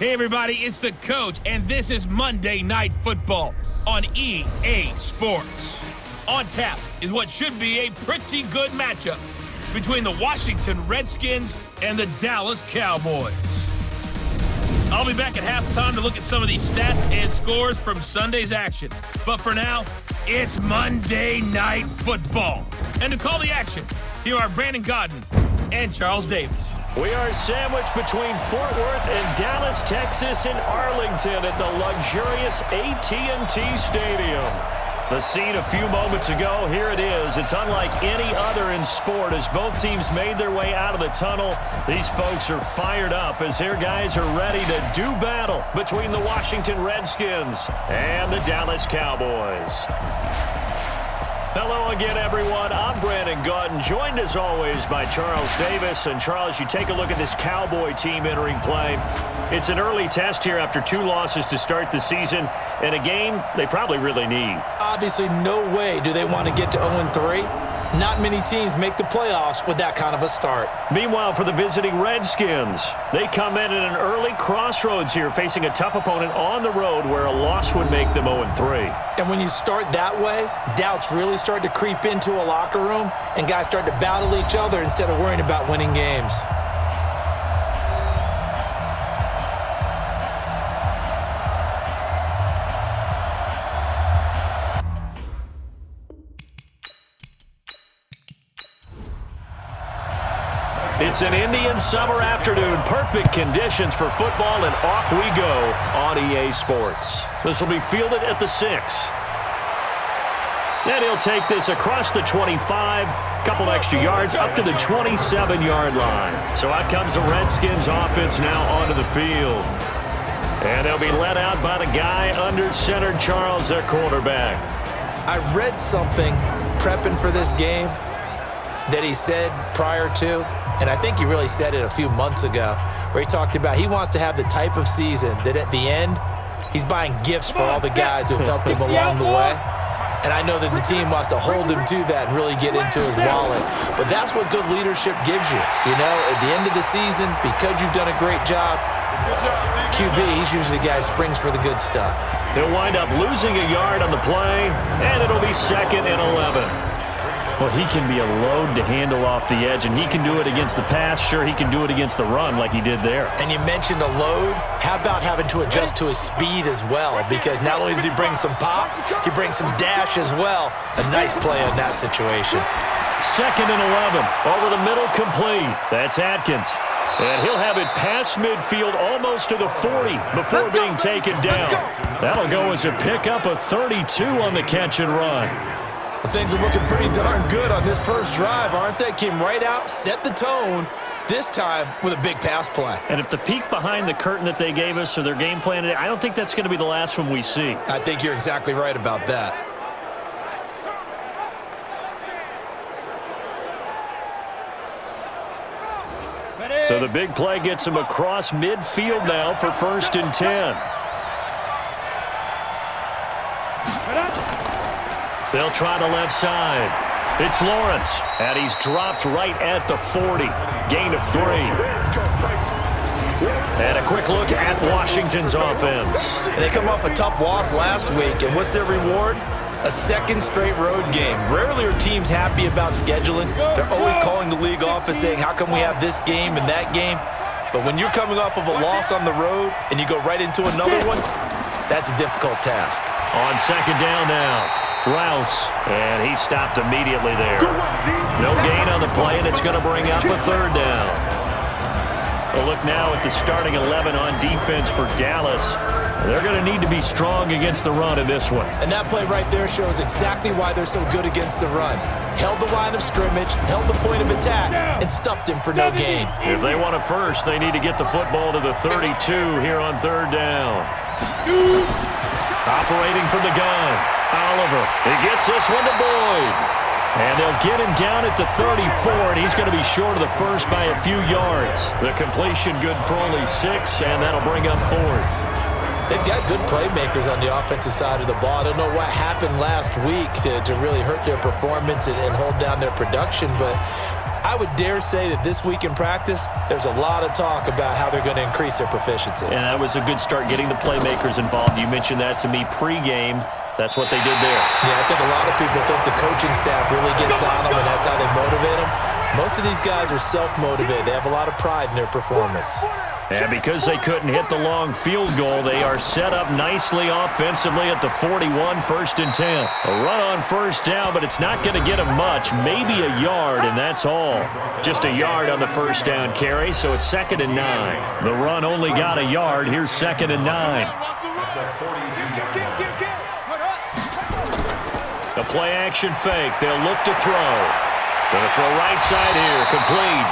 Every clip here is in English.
Hey everybody, it's the coach, and this is Monday Night Football on EA Sports. On tap is what should be a pretty good matchup between the Washington Redskins and the Dallas Cowboys. I'll be back at halftime to look at some of these stats and scores from Sunday's action. But for now, it's Monday Night Football. And to call the action, here are Brandon Godden and Charles Davis. We are sandwiched between Fort Worth and Dallas, Texas, in Arlington at the luxurious AT&T Stadium. The scene a few moments ago, here it is. It's unlike any other in sport as both teams made their way out of the tunnel. These folks are fired up as their guys are ready to do battle between the Washington Redskins and the Dallas Cowboys. Hello again, everyone. I'm Brandon Godden, joined as always by Charles Davis. And Charles, you take a look at this Cowboy team entering play. It's an early test here after 2 losses to start the season, and a game they probably really need. Obviously, no way do they want to get to 0-3. Not many teams make the playoffs with that kind of a start. Meanwhile, for the visiting Redskins, they come in at an early crossroads here, facing a tough opponent on the road where a loss would make them 0-3. And when you start that way, doubts really start to creep into a locker room, and guys start to battle each other instead of worrying about winning games. It's an Indian summer afternoon. Perfect conditions for football, and off we go on EA Sports. This will be fielded at the 6. And he'll take this across the 25, couple extra yards, up to the 27-yard line. So out comes the Redskins offense now onto the field. And they'll be led out by the guy under center, Charles, their quarterback. I read something prepping for this game that he said prior to, and I think he really said it a few months ago, where he talked about he wants to have the type of season that at the end, he's buying gifts for all the guys who have helped him along the way. And I know that the team wants to hold him to that and really get into his wallet. But that's what good leadership gives you. You know, at the end of the season, because you've done a great job, QB, he's usually the guy who springs for the good stuff. He'll wind up losing a yard on the play, and it'll be 2nd and 11. Well, he can be a load to handle off the edge, and he can do it against the pass. Sure, he can do it against the run like he did there. And you mentioned a load. How about having to adjust to his speed as well? Because not only does he bring some pop, he brings some dash as well. A nice play on that situation. 2nd and 11. Over the middle, complete. That's Atkins. And he'll have it past midfield almost to the 40 before being taken down. That'll go as a pickup of 32 on the catch and run. Well, things are looking pretty darn good on this first drive, aren't they? Came right out, set the tone, this time with a big pass play. And if the peek behind the curtain that they gave us or their game plan today, I don't think that's going to be the last one we see. I think you're exactly right about that. So the big play gets him across midfield now for 1st and 10. They'll try the left side. It's Lawrence, and he's dropped right at the 40. Gain of 3. And a quick look at Washington's offense. And they come off a tough loss last week, and what's their reward? A 2nd straight road game. Rarely are teams happy about scheduling. They're always calling the league office saying, how come we have this game and that game? But when you're coming off of a loss on the road and you go right into another one, that's a difficult task. On 2nd down now. Rouse, and he stopped immediately there. No gain on the play, and it's going to bring up a 3rd down. A look now at the starting 11 on defense for Dallas. They're going to need to be strong against the run in this one. And that play right there shows exactly why they're so good against the run. Held the line of scrimmage, held the point of attack, and stuffed him for no gain. If they want it first, they need to get the football to the 32 here on 3rd down. Operating from the gun. Oliver, he gets this one to Boyd. And they'll get him down at the 34, and he's going to be short of the first by a few yards. The completion good for only 6, and that'll bring up 4th. They've got good playmakers on the offensive side of the ball. I don't know what happened last week to really hurt their performance and hold down their production, but I would dare say that this week in practice, there's a lot of talk about how they're going to increase their proficiency. And that was a good start getting the playmakers involved. You mentioned that to me pregame. That's what they did there. Yeah, I think a lot of people think the coaching staff really gets on them, and that's how they motivate them. Most of these guys are self-motivated. They have a lot of pride in their performance. And because they couldn't hit the long field goal, they are set up nicely offensively at the 41, 1st and 10. A run on first down, but it's not going to get them much, maybe a yard, and that's all. Just a yard on the first down carry, so it's 2nd and 9. The run only got a yard. Here's 2nd and 9. A play-action fake. They'll look to throw. Going to throw right side here. Complete.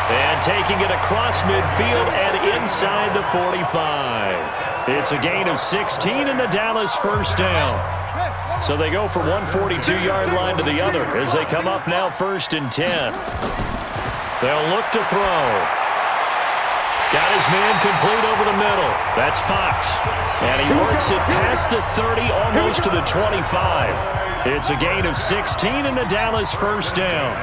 And taking it across midfield and inside the 45. It's a gain of 16 and the Dallas first down. So they go from 142-yard line to the other as they come up now 1st and 10. They'll look to throw. Got his man complete over the middle. That's Fox. And he works it past the 30, almost to the 25. It's a gain of 16 and the Dallas first down.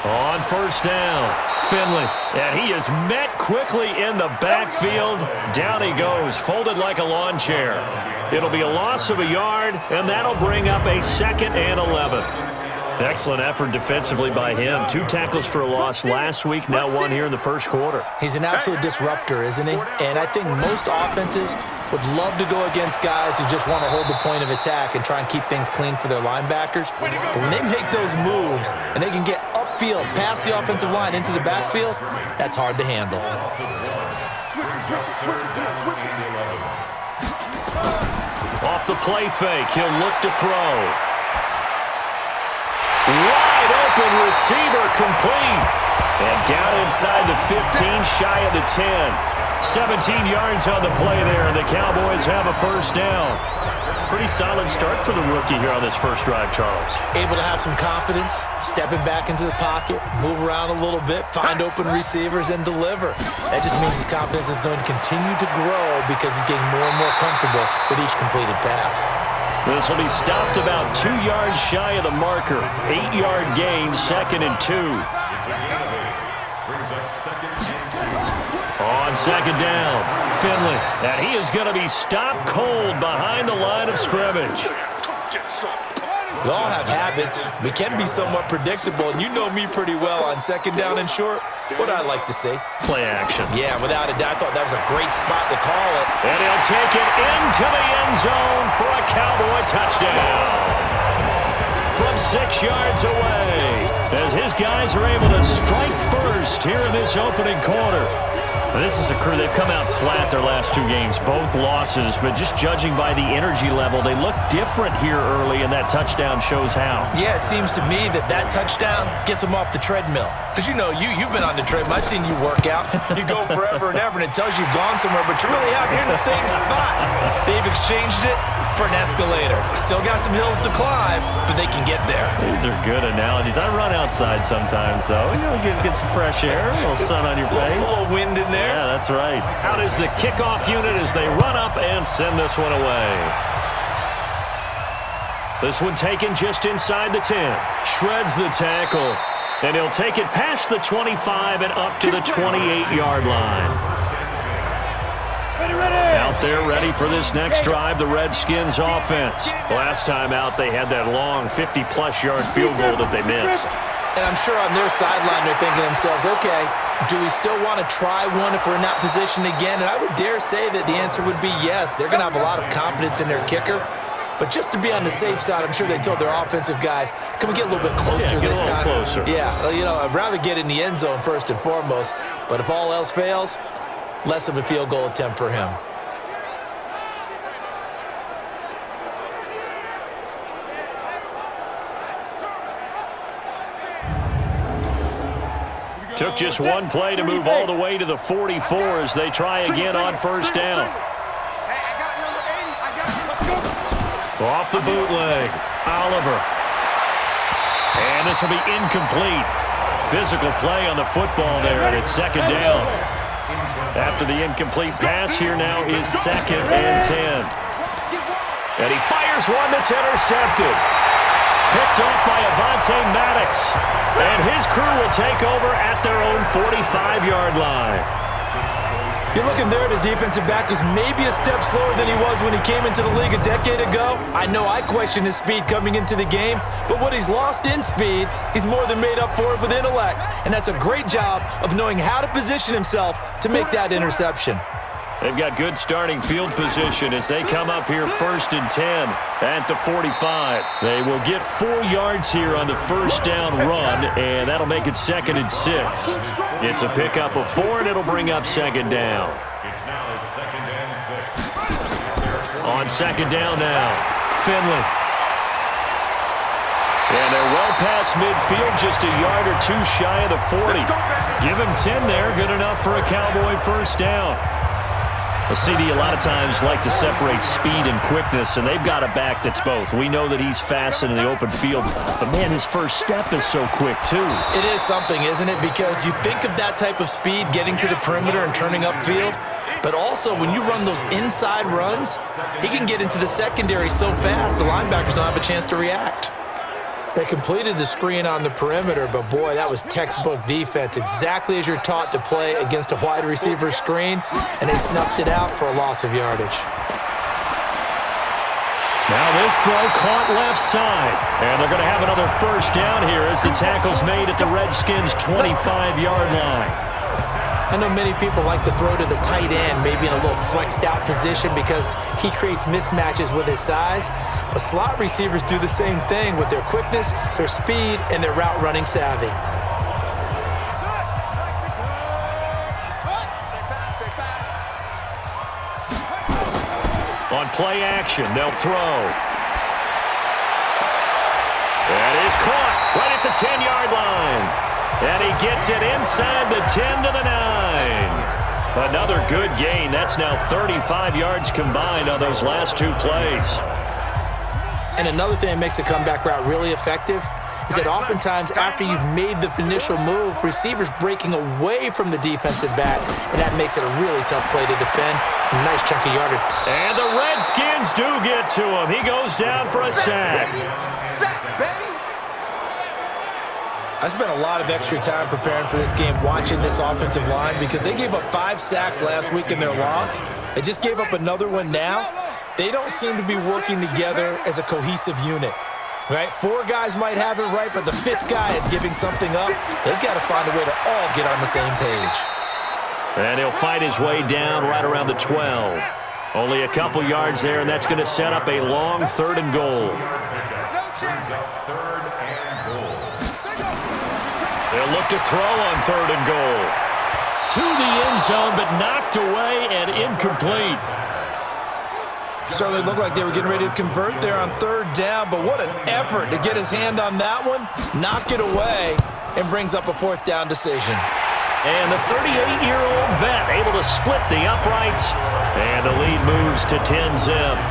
On first down, Finley. And he is met quickly in the backfield. Down he goes, folded like a lawn chair. It'll be a loss of a yard, and that'll bring up a 2nd and 11. Excellent effort defensively by him. 2 tackles for a loss last week, now 1 here in the first quarter. He's an absolute disruptor, isn't he? And I think most offenses would love to go against guys who just want to hold the point of attack and try and keep things clean for their linebackers. But when they make those moves and they can get upfield, past the offensive line into the backfield, that's hard to handle. Off the play fake, he'll look to throw. Wide open receiver complete. And down inside the 15, shy of the 10. 17 yards on the play there, and the Cowboys have a first down. Pretty solid start for the rookie here on this first drive, Charles. Able to have some confidence, stepping back into the pocket, move around a little bit, find open receivers, and deliver. That just means his confidence is going to continue to grow because he's getting more and more comfortable with each completed pass. This will be stopped about 2 yards shy of the marker. 8-yard gain, 2nd and 2. On 2nd down, Finley. And he is going to be stopped cold behind the line of scrimmage. We all have habits. We can be somewhat predictable, and you know me pretty well on 2nd down and short. What I like to see. Play action. Yeah, without a doubt. I thought that was a great spot to call it. And he'll take it into the end zone for a Cowboy touchdown. From 6 yards away, as his guys are able to strike first here in this opening quarter. This is a crew, they've come out flat their last 2 games, both losses, but just judging by the energy level, they look different here early, and that touchdown shows how. Yeah, it seems to me that touchdown gets them off the treadmill. Because you know, you've been on the treadmill. I've seen you work out. You go forever and ever, and it tells you you've gone somewhere, but you really have. You're in the same spot. They've exchanged it for an escalator. Still got some hills to climb, but they can get there. These are good analogies. I run outside sometimes, though. You know, get some fresh air, a little sun on your face. A little wind in there. Yeah, that's right. Out is the kickoff unit as they run up and send this one away. This one taken just inside the 10. Shreds the tackle. And he'll take it past the 25 and up to the 28-yard line. Out there ready for this next drive, the Redskins offense. Last time out, they had that long 50-plus yard field goal that they missed. And I'm sure on their sideline, they're thinking to themselves, okay, do we still want to try one if we're in that position again? And I would dare say that the answer would be yes. They're going to have a lot of confidence in their kicker. But just to be on the safe side, I'm sure they told their offensive guys, can we get a little bit closer this time? Closer. Yeah, you know, I'd rather get in the end zone first and foremost. But if all else fails, less of a field goal attempt for him. Took just one play to move all the way to the 44 as they try again on first down. Off the bootleg, Oliver. And this will be incomplete. Physical play on the football there, and it's 2nd down. After the incomplete pass, here now is 2nd and 10. And he fires one that's intercepted. Picked off by Avonte Maddox. And his crew will take over at their own 45-yard line. You're looking there at a defensive back who's maybe a step slower than he was when he came into the league a decade ago. I know I questioned his speed coming into the game, but what he's lost in speed, he's more than made up for it with intellect. And that's a great job of knowing how to position himself to make that interception. They've got good starting field position as they come up here 1st and 10 at the 45. They will get 4 yards here on the first down run, and that'll make it 2nd and 6. It's a pickup of 4, and it'll bring up 2nd down. It's now 2nd and 6. On 2nd down now, Finley. And they're well past midfield, just a yard or 2 shy of the 40. Give him 10 there, good enough for a Cowboy first down. The CD a lot of times like to separate speed and quickness, and they've got a back that's both. We know that he's fast in the open field, but, man, his first step is so quick, too. It is something, isn't it? Because you think of that type of speed getting to the perimeter and turning upfield, but also when you run those inside runs, he can get into the secondary so fast the linebackers don't have a chance to react. They completed the screen on the perimeter, but boy, that was textbook defense, exactly as you're taught to play against a wide receiver screen, and they snuffed it out for a loss of yardage. Now this throw caught left side, and they're going to have another first down here as the tackle's made at the Redskins' 25-yard line. I know many people like to throw to the tight end, maybe in a little flexed out position because he creates mismatches with his size. But slot receivers do the same thing with their quickness, their speed, and their route running savvy. On play action, they'll throw. That is caught right at the 10-yard line. And he gets it inside the 10 to the 9. Another good gain. That's now 35 yards combined on those last 2 plays. And another thing that makes a comeback route really effective is that oftentimes after you've made the initial move, receivers breaking away from the defensive back, and that makes it a really tough play to defend. A nice chunk of yardage. And the Redskins do get to him. He goes down for a sack. I spent a lot of extra time preparing for this game, watching this offensive line, because they gave up 5 sacks last week in their loss. They just gave up another one now. They don't seem to be working together as a cohesive unit, right? 4 guys might have it right, but the 5th guy is giving something up. They've got to find a way to all get on the same page. And he'll fight his way down right around the 12. Only a couple yards there, and that's going to set up a long 3rd and goal. They'll look to throw on 3rd and goal. To the end zone, but knocked away and incomplete. Certainly looked like they were getting ready to convert there on 3rd down, but what an effort to get his hand on that one, knock it away, and brings up a 4th down decision. And the 38-year-old vet able to split the uprights, and the lead moves to 10-zip.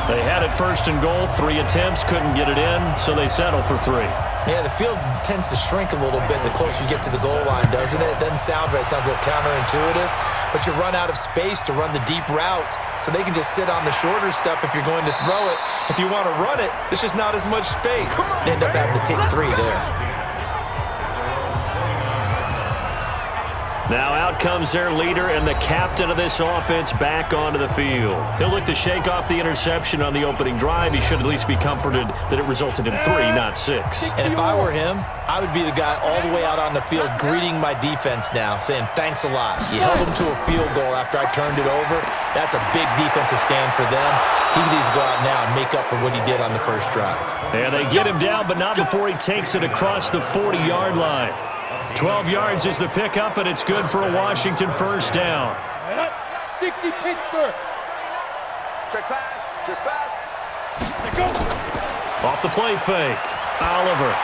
They had it 1st and goal, 3 attempts, couldn't get it in, so they settle for 3. Yeah, the field tends to shrink a little bit the closer you get to the goal line, doesn't it? It doesn't sound right. It sounds a little counterintuitive. But you run out of space to run the deep routes, so they can just sit on the shorter stuff if you're going to throw it. If you want to run it, there's just not as much space. They end up having to take 3 there. Now out comes their leader and the captain of this offense back onto the field. He'll look to shake off the interception on the opening drive. He should at least be comforted that it resulted in 3, not 6. And if I were him, I would be the guy all the way out on the field greeting my defense now, saying thanks a lot. You held them to a field goal after I turned it over. That's a big defensive stand for them. He needs to go out now and make up for what he did on the first drive. And they get him down, but not before he takes it across the 40-yard line. 12 yards is the pickup, and it's good for a Washington first down. 60 Pittsburgh. Check pass. Go. Off the play fake. Oliver.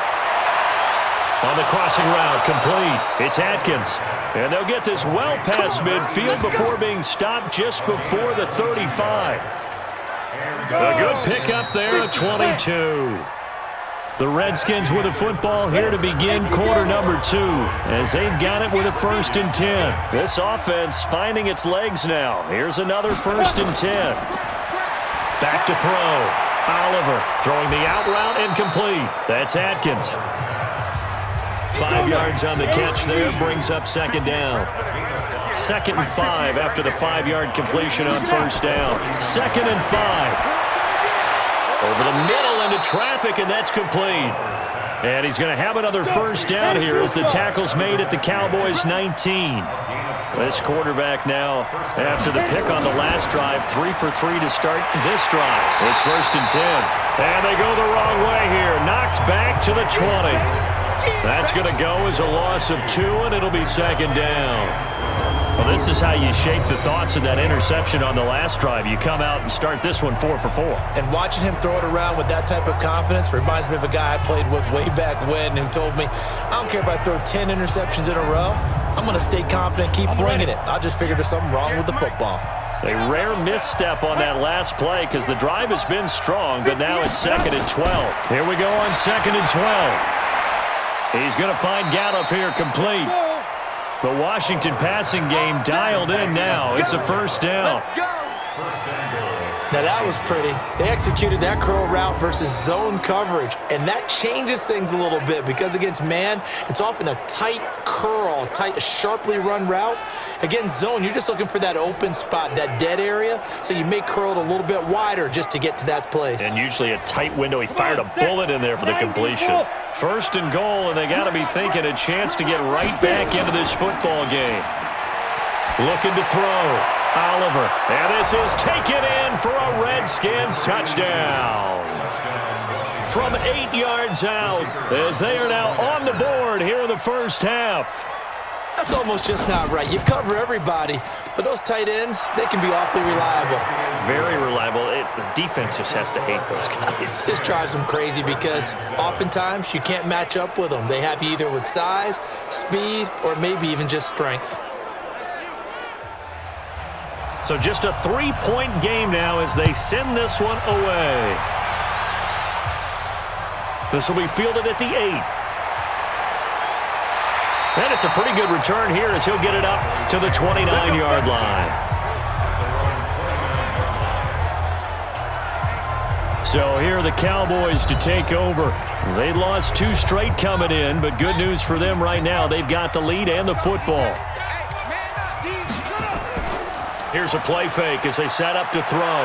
On the crossing route, complete. It's Atkins. And they'll get this well past midfield before being stopped just before the 35. A good pickup there at 22. The Redskins with a football here to begin quarter number 2 as they've got it with a 1st and 10. This offense finding its legs now. Here's another 1st and 10. Back to throw. Oliver throwing the out route and complete. That's Atkins. 5 yards on the catch there, brings up second down. 2nd and 5 after the 5-yard completion on first down. 2nd and 5. Over the middle into traffic, and that's complete. And he's going to have another first down here as the tackle's made at the Cowboys' 19. This quarterback now, after the pick on the last drive, 3 for 3 to start this drive. It's 1st and 10. And they go the wrong way here. Knocked back to the 20. That's going to go as a loss of 2, and it'll be 2nd down. Well, this is how you shape the thoughts of that interception on the last drive. You come out and start this one 4 for 4. And watching him throw it around with that type of confidence reminds me of a guy I played with way back when who told me, I don't care if I throw 10 interceptions in a row. I'm going to stay confident, keep flinging it. I just figured there's something wrong with the football. A rare misstep on that last play because the drive has been strong, but now it's 2nd and 12. Here we go on 2nd and 12. He's going to find Gallup here complete. The Washington passing game dialed in now. It's a first down. Now that was pretty. They executed that curl route versus zone coverage, and that changes things a little bit because against man, it's often a tight curl, tight, sharply run route. Against zone, you're just looking for that open spot, that dead area, so you may curl it a little bit wider just to get to that place. And usually a tight window. He fired a bullet in there for the completion. 1st and goal, and they got to be thinking a chance to get right back into this football game. Looking to throw. Oliver, and this is taken in for a Redskins touchdown. From 8 yards out, as they are now on the board here in the first half. That's almost just not right. You cover everybody, but those tight ends, they can be awfully reliable. Very reliable. The defense just has to hate those guys. This drives them crazy because oftentimes you can't match up with them. They have you either with size, speed, or maybe even just strength. So just a 3-point game now as they send this one away. This will be fielded at the 8. And it's a pretty good return here as he'll get it up to the 29-yard line. So here are the Cowboys to take over. They lost 2 straight coming in, but good news for them right now. They've got the lead and the football. Here's a play fake as they set up to throw.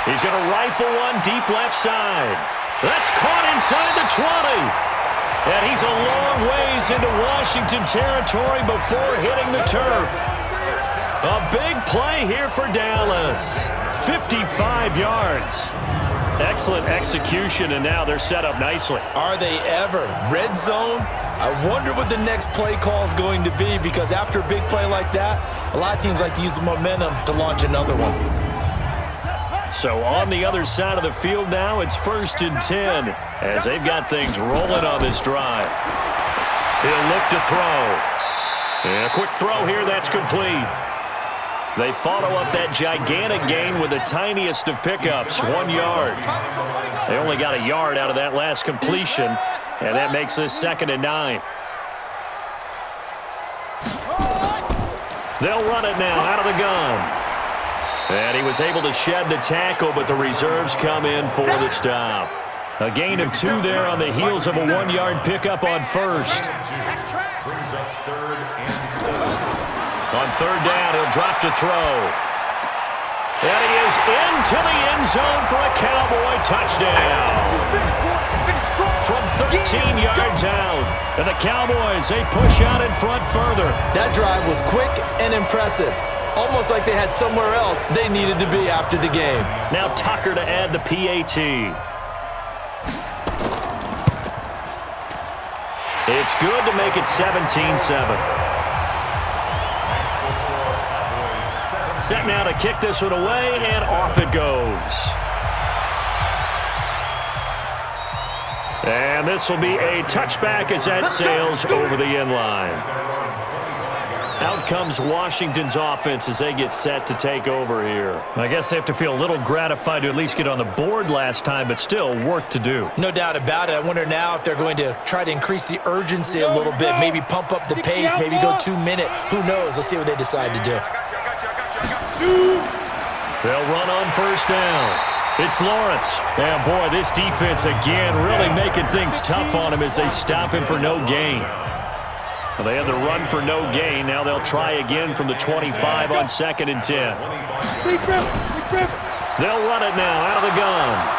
He's going to rifle one deep left side. That's caught inside the 20. And he's a long ways into Washington territory before hitting the turf. A big play here for Dallas. 55 yards. Excellent execution, and now they're set up nicely. Are they ever? Red zone? I wonder what the next play call is going to be because after a big play like that, a lot of teams like to use the momentum to launch another one. So on the other side of the field now, it's 1st and 10 as they've got things rolling on this drive. He'll look to throw. And a quick throw here, that's complete. They follow up that gigantic gain with the tiniest of pickups, 1 yard. They only got a yard out of that last completion, and that makes this 2nd and 9. They'll run it now out of the gun. And he was able to shed the tackle, but the reserves come in for the stop. A gain of 2 there on the heels of a 1-yard pickup on first. Brings up 3rd and 7. On 3rd down, he'll drop to throw. And he is into the end zone for a Cowboy touchdown. From 13 yards out. And the Cowboys, they push out in front further. That drive was quick and impressive. Almost like they had somewhere else they needed to be after the game. Now Tucker to add the PAT. It's good to make it 17-7. Set now to kick this one away, and off it goes. And this will be a touchback as that sails over the end line. Out comes Washington's offense as they get set to take over here. I guess they have to feel a little gratified to at least get on the board last time, but still work to do. No doubt about it. I wonder now if they're going to try to increase the urgency a little bit, maybe pump up the pace, maybe go 2 minute. Who knows? Let's see what they decide to do. They'll run on first down. It's Lawrence. And, boy, this defense again really making things tough on him as they stop him for no gain. Well, they had the run for no gain. Now they'll try again from the 25 on 2nd and 10. They'll run it now out of the gun.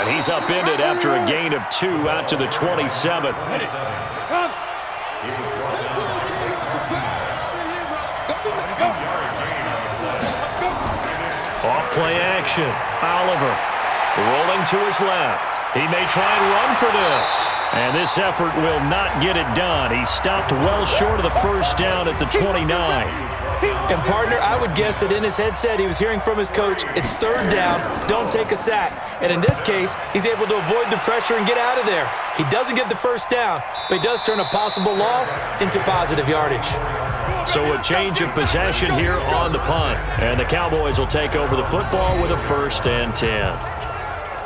And he's upended after a gain of 2 out to the 27. Off play action. Oliver rolling to his left. He may try and run for this. And this effort will not get it done. He stopped well short of the first down at the 29. And, partner, I would guess that in his headset he was hearing from his coach, it's 3rd down, don't take a sack. And in this case, he's able to avoid the pressure and get out of there. He doesn't get the first down, but he does turn a possible loss into positive yardage. So a change of possession here on the punt. And the Cowboys will take over the football with a 1st and 10.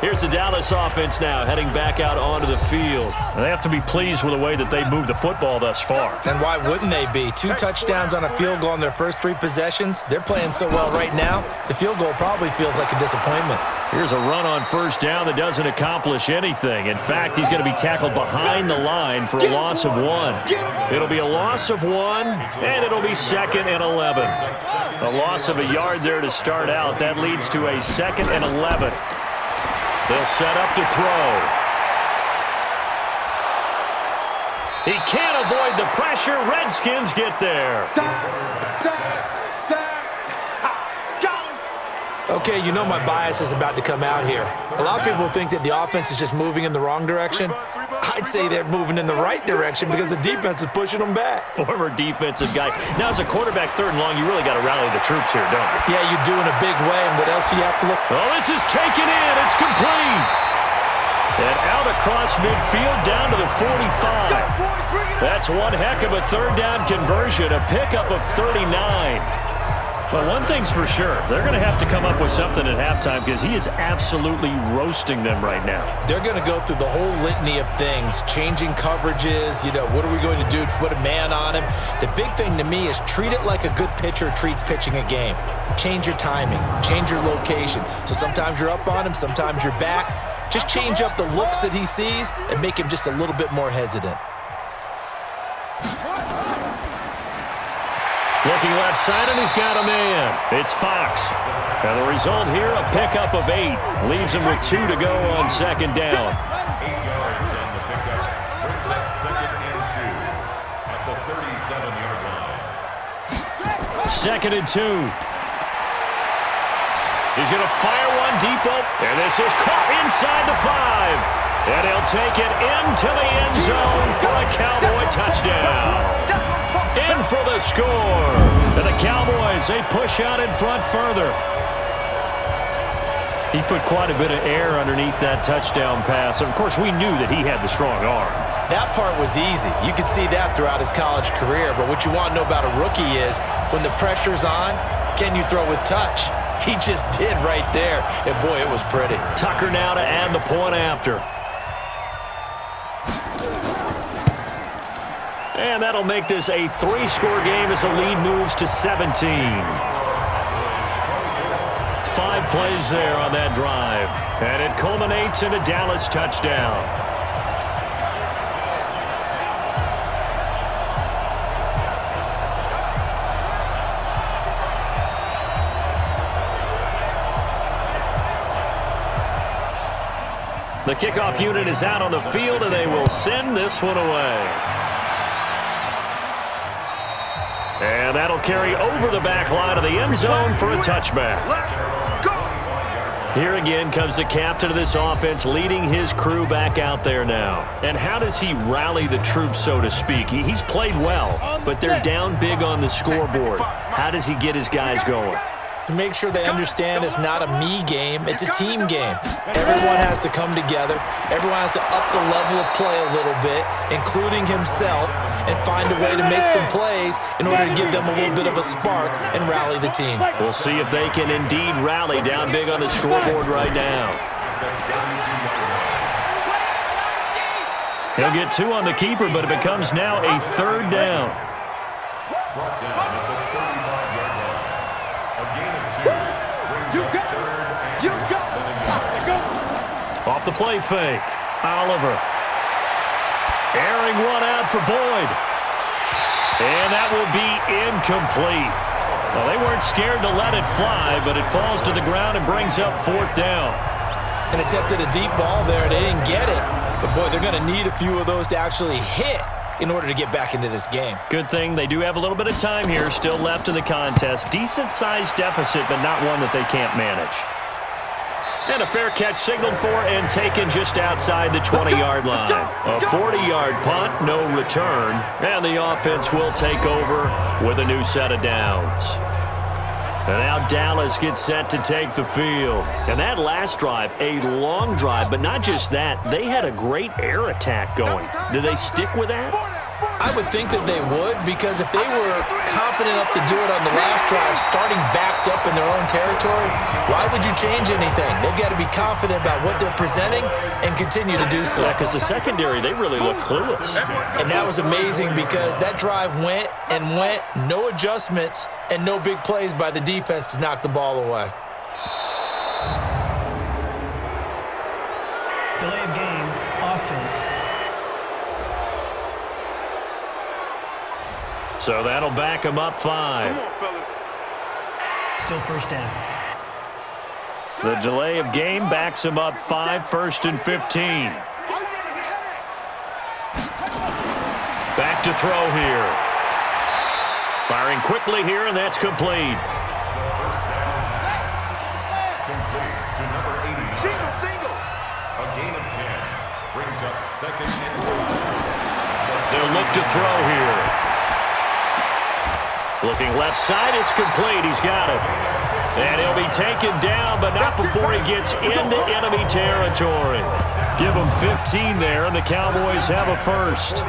Here's the Dallas offense now heading back out onto the field. They have to be pleased with the way that they moved the football thus far. And why wouldn't they be? 2 touchdowns on a field goal in their first 3 possessions. They're playing so well right now, the field goal probably feels like a disappointment. Here's a run on first down that doesn't accomplish anything. In fact, he's going to be tackled behind the line for a loss of 1. It'll be a loss of 1, and it'll be 2nd and 11. A loss of a yard there to start out. That leads to a 2nd and 11. They'll set up to throw. He can't avoid the pressure. Redskins get there. Okay, you know my bias is about to come out here. A lot of people think that the offense is just moving in the wrong direction. I'd say they're moving in the right direction because the defense is pushing them back. Former defensive guy. Now, as a quarterback 3rd and long, you really got to rally the troops here, don't you? Yeah, you do in a big way, and what else do you have to look? Oh, this is taken in. It's complete. And out across midfield down to the 45. That's one heck of a 3rd down conversion, a pickup of 39. But one thing's for sure, they're going to have to come up with something at halftime because he is absolutely roasting them right now. They're going to go through the whole litany of things, changing coverages, what are we going to do to put a man on him? The big thing to me is treat it like a good pitcher treats pitching a game. Change your timing, change your location. So sometimes you're up on him, sometimes you're back. Just change up the looks that he sees and make him just a little bit more hesitant. Looking left side, and he's got a man. It's Fox. And the result here, a pickup of 8. Leaves him with 2 to go on 2nd down. 8 yards on the pickup. Brings up 2nd and 2 at the 37-yard line. 2nd and 2. He's going to fire one deep open. And this is caught inside the 5. And he'll take it into the end zone for a Cowboy touchdown. In for the score. And the Cowboys, they push out in front further. He put quite a bit of air underneath that touchdown pass. Of course, we knew that he had the strong arm. That part was easy. You could see that throughout his college career. But what you want to know about a rookie is when the pressure's on, can you throw with touch? He just did right there. And, boy, it was pretty. Tucker now to add the point after. And that'll make this a 3-score game as the lead moves to 17. 5 plays there on that drive. And it culminates in a Dallas touchdown. The kickoff unit is out on the field, and they will send this one away. And that'll carry over the back line of the end zone for a touchback. Here again comes the captain of this offense leading his crew back out there now. And how does he rally the troops, so to speak? He's played well, but they're down big on the scoreboard. How does he get his guys going? To make sure they understand it's not a me game, it's a team game. Everyone has to come together. Everyone has to up the level of play a little bit, including himself, and find a way to make some plays in order to give them a little bit of a spark and rally the team. We'll see if they can indeed rally down big on the scoreboard right now. He'll get 2 on the keeper, but it becomes now a 3rd down. You got it. You got it. Go. Off the play fake. Oliver. Airing one out for Boyd. And that will be incomplete. Well, they weren't scared to let it fly, but it falls to the ground and brings up 4th down. And attempted a deep ball there. They didn't get it. But, boy, they're going to need a few of those to actually hit in order to get back into this game. Good thing they do have a little bit of time here still left in the contest. Decent-sized deficit, but not one that they can't manage. And a fair catch signaled for and taken just outside the 20-yard line. A 40-yard punt, no return, and the offense will take over with a new set of downs. And now Dallas gets set to take the field. And that last drive, a long drive, but not just that. They had a great air attack going. Do they stick with that? I would think that they would, because if they were confident enough to do it on the last drive, starting backed up in their own territory, why would you change anything? They've got to be confident about what they're presenting and continue to do so. Yeah, because the secondary, they really look clueless. And that was amazing because that drive went and went, no adjustments, and no big plays by the defense to knock the ball away. Delay of game, offense. So that'll back them up 5. Come on, fellas. Still 1st down. The delay of game backs them up 5, 1st and 15. Back to throw here. Firing quickly here, and that's complete. Complete to number 80. Single. A gain of 10. Brings up 2nd and 4. They'll look to throw here. Looking left side, it's complete. He's got it. And he'll be taken down, but not before he gets into enemy territory. Give him 15 there, and the Cowboys have a first.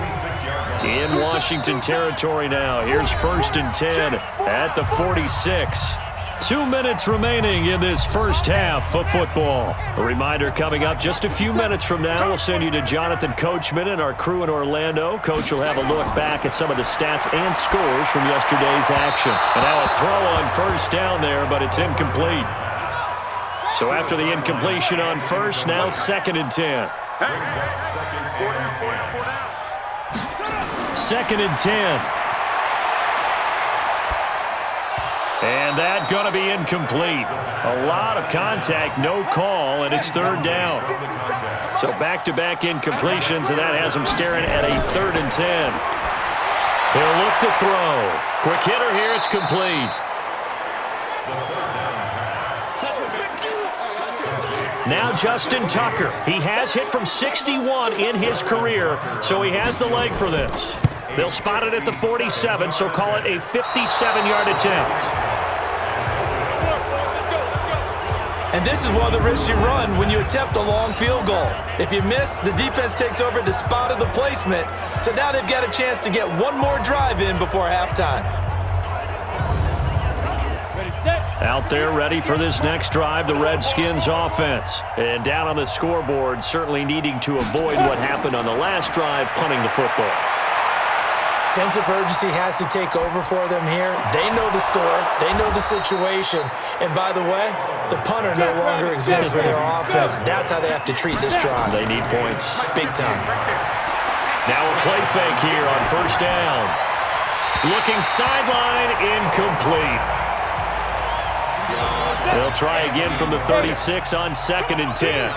In Washington territory now. Here's 1st and 10 at the 46. 2 minutes remaining in this first half of football. A reminder coming up just a few minutes from now. We'll send you to Jonathan Coachman and our crew in Orlando. Coach will have a look back at some of the stats and scores from yesterday's action. And now a throw on 1st down there, but it's incomplete. So after the incompletion on 1st, now 2nd and 10. 2nd and 10. And that going to be incomplete. A lot of contact, no call, and it's 3rd down. So back-to-back incompletions, and that has them staring at a 3rd and 10. He'll look to throw. Quick hitter here, it's complete. Now Justin Tucker. He has hit from 61 in his career, so he has the leg for this. They'll spot it at the 47, so call it a 57-yard attempt. And this is one of the risks you run when you attempt a long field goal. If you miss, the defense takes over the spot of the placement. So now they've got a chance to get one more drive in before halftime. Out there ready for this next drive, the Redskins offense. And down on the scoreboard, certainly needing to avoid what happened on the last drive, punting the football. Sense of urgency has to take over for them here. They know the score. They know the situation. And by the way, the punter no longer exists for their offense. That's how they have to treat this drive. They need points. Big time. Now a play fake here on 1st down. Looking sideline, incomplete. They'll try again from the 36 on 2nd and 10.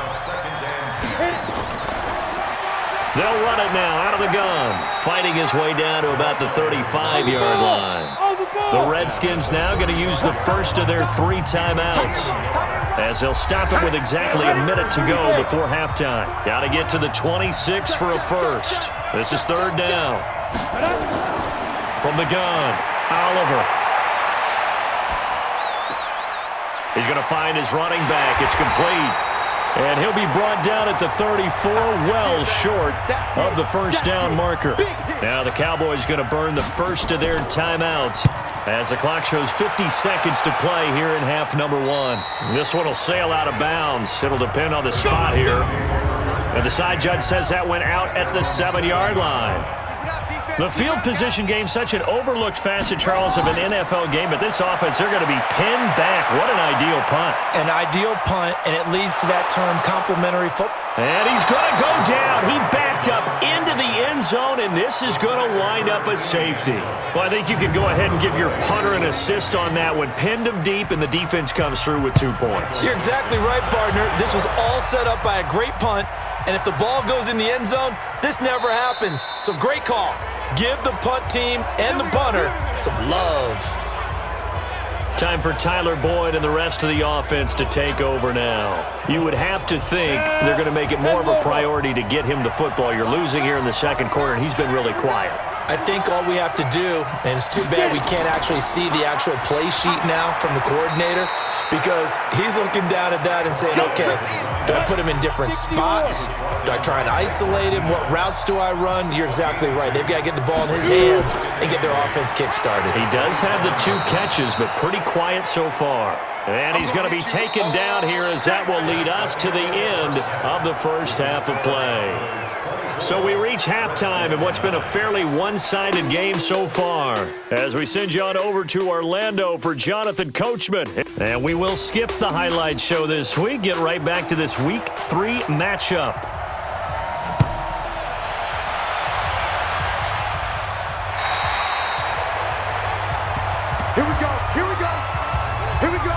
They'll run it now out of the gun. Fighting his way down to about the 35-yard line. The Redskins now going to use the first of their 3 timeouts, as they'll stop it with exactly a minute to go before halftime. Got to get to the 26 for a first. This is 3rd down. From the gun, Oliver. He's going to find his running back. It's complete. And he'll be brought down at the 34, well short of the 1st down marker. Now the Cowboys going to burn the first of their timeouts as the clock shows 50 seconds to play here in half number 1. This one will sail out of bounds. It'll depend on the spot here. And the side judge says that went out at the 7-yard line. The field position game, such an overlooked facet, Charles, of an NFL game, but this offense, they're going to be pinned back. What an ideal punt. An ideal punt, and it leads to that term complementary football. And he's going to go down. He backed up into the end zone, and this is going to wind up a safety. Well, I think you can go ahead and give your punter an assist on that one. Pinned him deep, and the defense comes through with 2 points. You're exactly right, partner. This was all set up by a great punt, and if the ball goes in the end zone, this never happens. So great call. Give the punt team and the punter some love. Time for Tyler Boyd and the rest of the offense to take over now. You would have to think they're going to make it more of a priority to get him the football. You're losing here in the second quarter, and he's been really quiet. I think all we have to do, and it's too bad we can't actually see the actual play sheet now from the coordinator, because he's looking down at that and saying, okay, do I put him in different spots? Do I try and isolate him? What routes do I run? You're exactly right. They've got to get the ball in his hands and get their offense kick-started. He does have the 2 catches, but pretty quiet so far. And he's going to be taken down here, as that will lead us to the end of the first half of play. So we reach halftime in what's been a fairly one-sided game so far, as we send you on over to Orlando for Jonathan Coachman. And we will skip the highlight show this week, get right back to this Week 3 matchup. Here we go. Here we go. Here we go.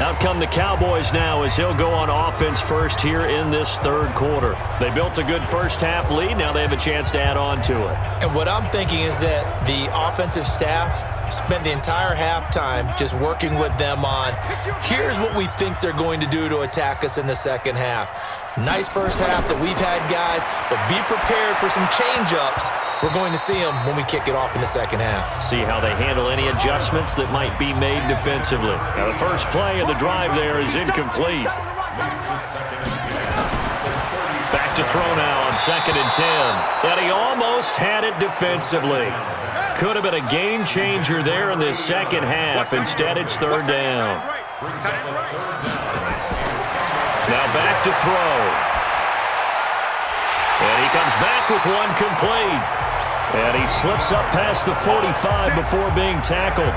Out come the Cowboys now, as he'll go on offense first here in this third quarter. They built a good first half lead. Now they have a chance to add on to it. And what I'm thinking is that the offensive staff spent the entire halftime just working with them on, here's what we think they're going to do to attack us in the second half. Nice first half that we've had, guys, but be prepared for some change-ups. We're going to see them when we kick it off in the second half. See how they handle any adjustments that might be made defensively. Now the first play of the drive there is incomplete. Back to throw now on 2nd and 10. And he almost had it defensively. Could have been a game changer there in this second half. Instead, it's 3rd down. Now back to throw. And he comes back with one complete. And he slips up past the 45 before being tackled.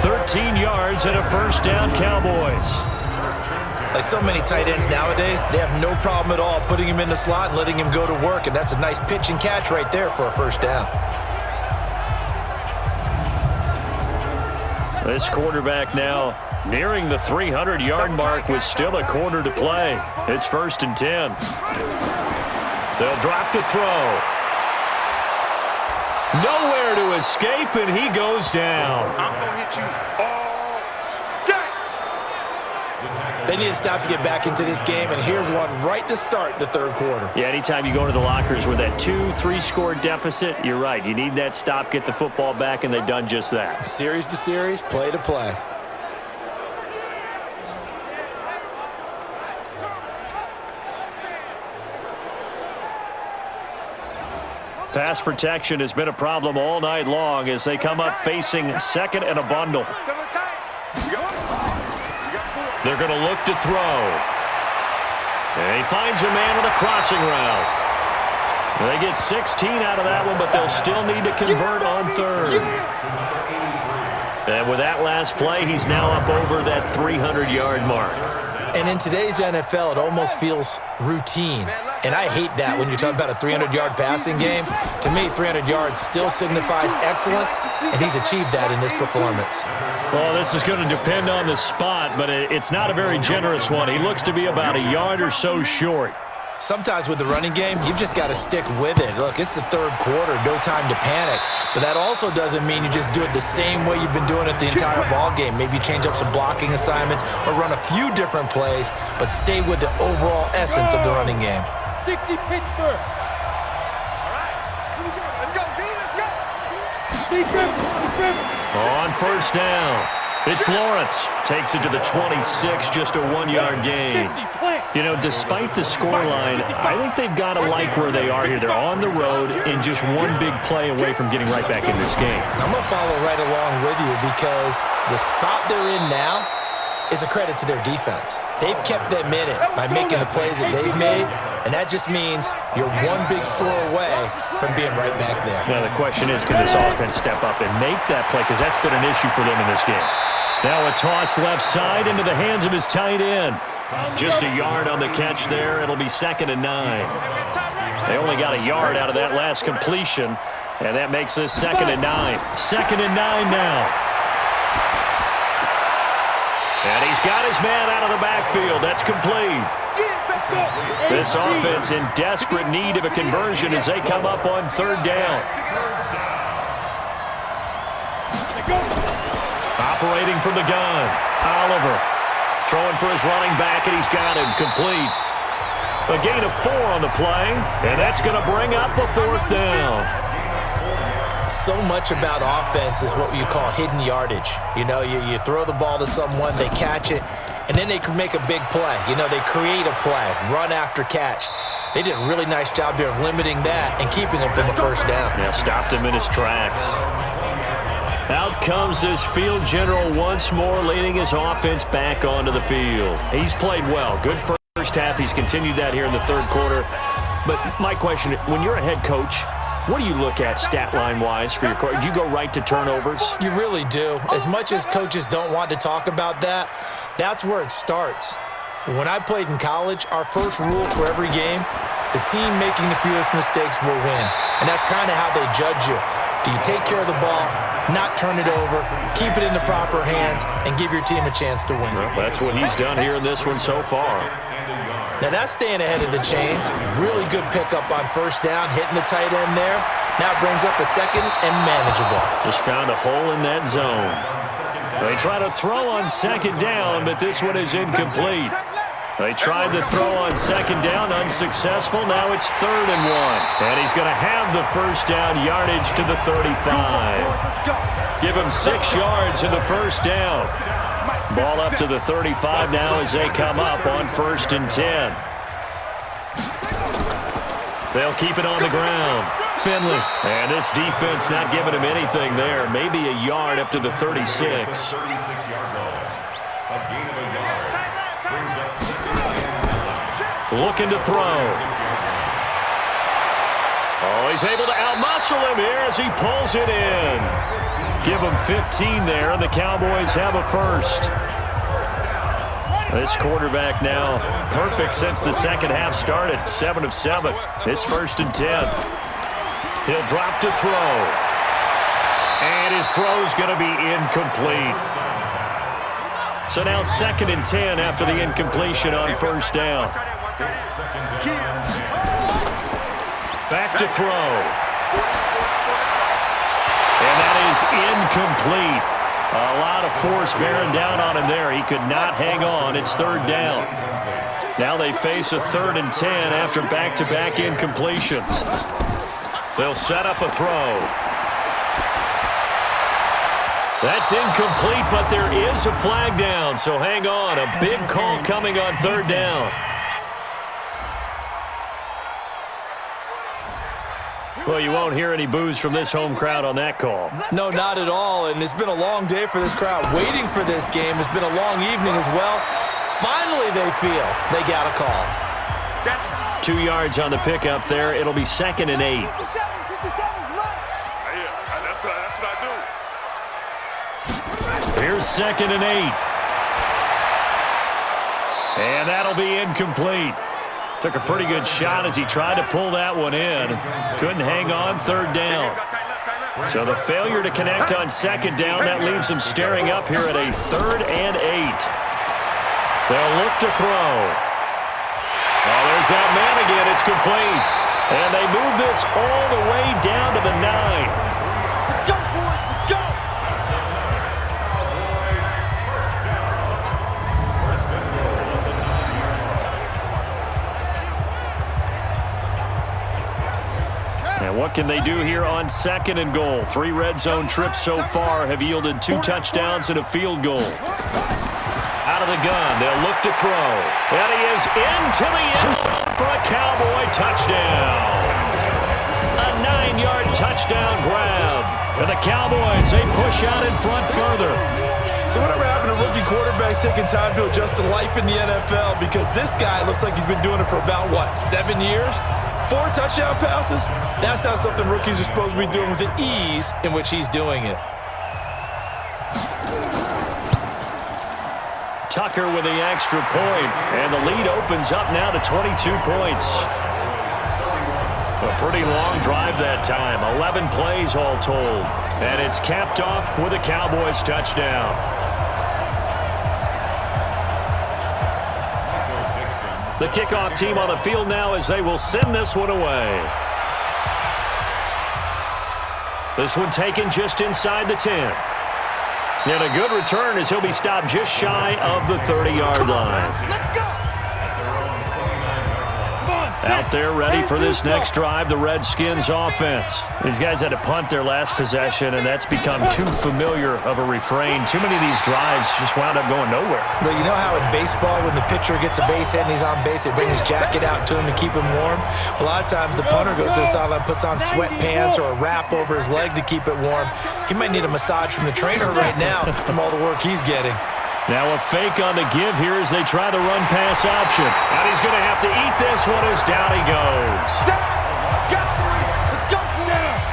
13 yards and a first down, Cowboys. Like so many tight ends nowadays, they have no problem at all putting him in the slot and letting him go to work. And that's a nice pitch and catch right there for a first down. This quarterback now nearing the 300-yard mark with still a quarter to play. It's 1st and 10. They'll drop to throw. Nowhere to escape, and he goes down. I'm going to hit you all day. They need to stop to get back into this game, and here's one right to start the third quarter. Yeah, anytime you go into the lockers with that 2-3 score deficit, you're right. You need that stop, get the football back, and they've done just that. Series to series, play to play. Pass protection has been a problem all night long as they come up facing 2nd and a bundle. They're going to look to throw. And he finds a man with a crossing route. They get 16 out of that one, but they'll still need to convert on 3rd. And with that last play, he's now up over that 300-yard mark. And in today's NFL, it almost feels routine. And I hate that when you talk about a 300-yard passing game. To me, 300 yards still signifies excellence, and he's achieved that in this performance. Well, this is going to depend on the spot, but it's not a very generous one. He looks to be about a yard or so short. Sometimes with the running game, you've just got to stick with it. Look, it's the third quarter, no time to panic. But that also doesn't mean you just do it the same way you've been doing it the entire ball game. Maybe change up some blocking assignments or run a few different plays, but stay with the overall essence of the running game. 60 Pittsburgh. All right. Here we go. Let's go, D. Let's go. On 1st down, it's Lawrence. Takes it to the 26, just a 1-yard gain. You know, despite the scoreline, I think they've got to like where they are here. They're on the road and just one big play away from getting right back in this game. I'm going to follow right along with you because the spot they're in now is a credit to their defense. They've kept them in it by making the plays that they've made, And that just means you're one big score away from being right back there. Now the question is, can this offense step up and make that play? Because that's been an issue for them in this game. Now a toss left side into the hands of his tight end. Just a yard on the catch there. It'll be 2nd and 9. They only got a yard out of that last completion, and that makes this 2nd and 9. 2nd and 9 now. And he's got his man out of the backfield. That's complete. This offense in desperate need of a conversion as they come up on 3rd down. Operating from the gun, Oliver. Throwing for his running back, and he's got him complete. A gain of 4 on the play, and that's going to bring up a 4th down. So much about offense is what you call hidden yardage. You know, you throw the ball to someone, they catch it, and then they can make a big play. You know, they create a play, run after catch. They did a really nice job there of limiting that and keeping him from a 1st down. Yeah, stopped him in his tracks. Out comes this field general once more, leading his offense back onto the field. He's played well. Good first half. He's continued that here in the 3rd quarter. But my question, when you're a head coach, what do you look at stat line-wise for your coach? Do you go right to turnovers? You really do. As much as coaches don't want to talk about that, that's where it starts. When I played in college, our first rule for every game, the team making the fewest mistakes will win. And that's kind of how they judge you. Do you take care of the ball, not turn it over, keep it in the proper hands, and give your team a chance to win? Well, that's what he's done here in this one so far. Now that's staying ahead of the chains. Really good pickup on 1st down, hitting the tight end there. Now it brings up a 2nd and manageable. Just found a hole in that zone. They try to throw on 2nd down, but this one is incomplete. They tried to throw on 2nd down, unsuccessful. Now it's 3rd and 1. And he's going to have the 1st down yardage to the 35. Give him 6 yards in the 1st down. Ball up to the 35 now as they come up on 1st and 10. They'll keep it on the ground. Finley. And this defense not giving him anything there. Maybe a yard up to the 36. 36-yard line. A gain of a yard. Brings up 2nd. Looking to throw. Oh, he's able to outmuscle him here as he pulls it in. Give him 15 there, and the Cowboys have a 1st. This quarterback now perfect since the 2nd half started. 7 of 7. It's 1st and 10. He'll drop to throw. And his throw's going to be incomplete. So now 2nd and 10 after the incompletion on 1st down. Back to throw. And that is incomplete. A lot of force bearing down on him there. He could not hang on. It's 3rd down. Now they face a 3rd and 10 after back-to-back incompletions. They'll set up a throw. That's incomplete, but there is a flag down, so hang on. A big call coming on 3rd down. Well, you won't hear any boos from this home crowd on that call. No, not at all, and it's been a long day for this crowd waiting for this game. It's been a long evening as well. Finally, they feel they got a call. 2 yards on the pickup there. It'll be 2nd and 8. That's what I do. Here's 2nd and 8. And that'll be incomplete. Took a pretty good shot as he tried to pull that one in. Couldn't hang on 3rd down. So the failure to connect on 2nd down, that leaves him staring up here at a 3rd and 8. They'll look to throw. Oh, there's that man again. It's complete. And they move this all the way down to the 9. Let's go for it. Let's go. And what can they do here on 2nd and goal? 3 red zone trips so far have yielded 2 touchdowns and a field goal. Out of the gun, they'll look to throw. And he is into the end zone for a Cowboy touchdown. A 9-yard touchdown grab. And the Cowboys, they push out in front further. So whatever happened to rookie quarterbacks taking time to adjust to life in the NFL? Because this guy looks like he's been doing it for about, 7 years? 4 touchdown passes? That's not something rookies are supposed to be doing with the ease in which he's doing it. Tucker with the extra point, and the lead opens up now to 22 points. A pretty long drive that time, 11 plays all told, and it's capped off with a Cowboys touchdown. The kickoff team on the field now as they will send this one away. This one taken just inside the 10. And a good return as he'll be stopped just shy of the 30-yard line. Let's go. Out there ready for this next drive, the Redskins offense. These guys had to punt their last possession, and that's become too familiar of a refrain. Too many of these drives just wound up going nowhere. Well, you know how in baseball when the pitcher gets a base hit and he's on base, they bring his jacket out to him to keep him warm? A lot of times the punter goes to the sideline, puts on sweatpants or a wrap over his leg to keep it warm. He might need a massage from the trainer right now from all the work he's getting. Now a fake on the give here as they try the run-pass option. And he's going to have to eat this one as down he goes.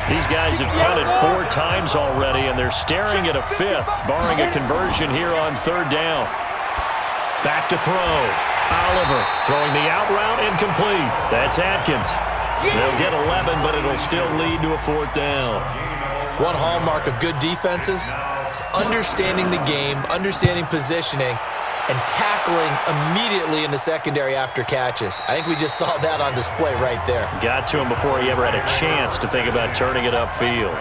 These guys have punted 4 times already, and they're staring at a 5th, barring a conversion here on 3rd down. Back to throw. Oliver throwing the out route incomplete. That's Atkins. They'll get 11, but it'll still lead to a 4th down. One hallmark of good defenses is understanding the game, understanding positioning, and tackling immediately in the secondary after catches. I think we just saw that on display right there. Got to him before he ever had a chance to think about turning it upfield.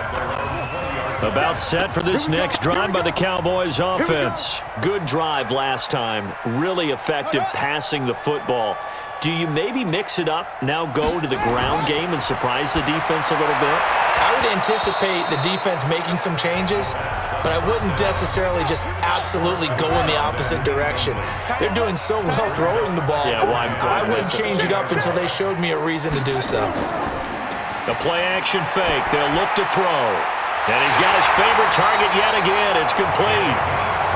About set for this next drive by the Cowboys offense. Good drive last time. Really effective passing the football. Do you maybe mix it up, now go to the ground game and surprise the defense a little bit? I would anticipate the defense making some changes, but I wouldn't necessarily just absolutely go in the opposite direction. They're doing so well throwing the ball. Yeah, well, I wouldn't change it up until they showed me a reason to do so. The play-action fake. They'll look to throw. And he's got his favorite target yet again. It's complete.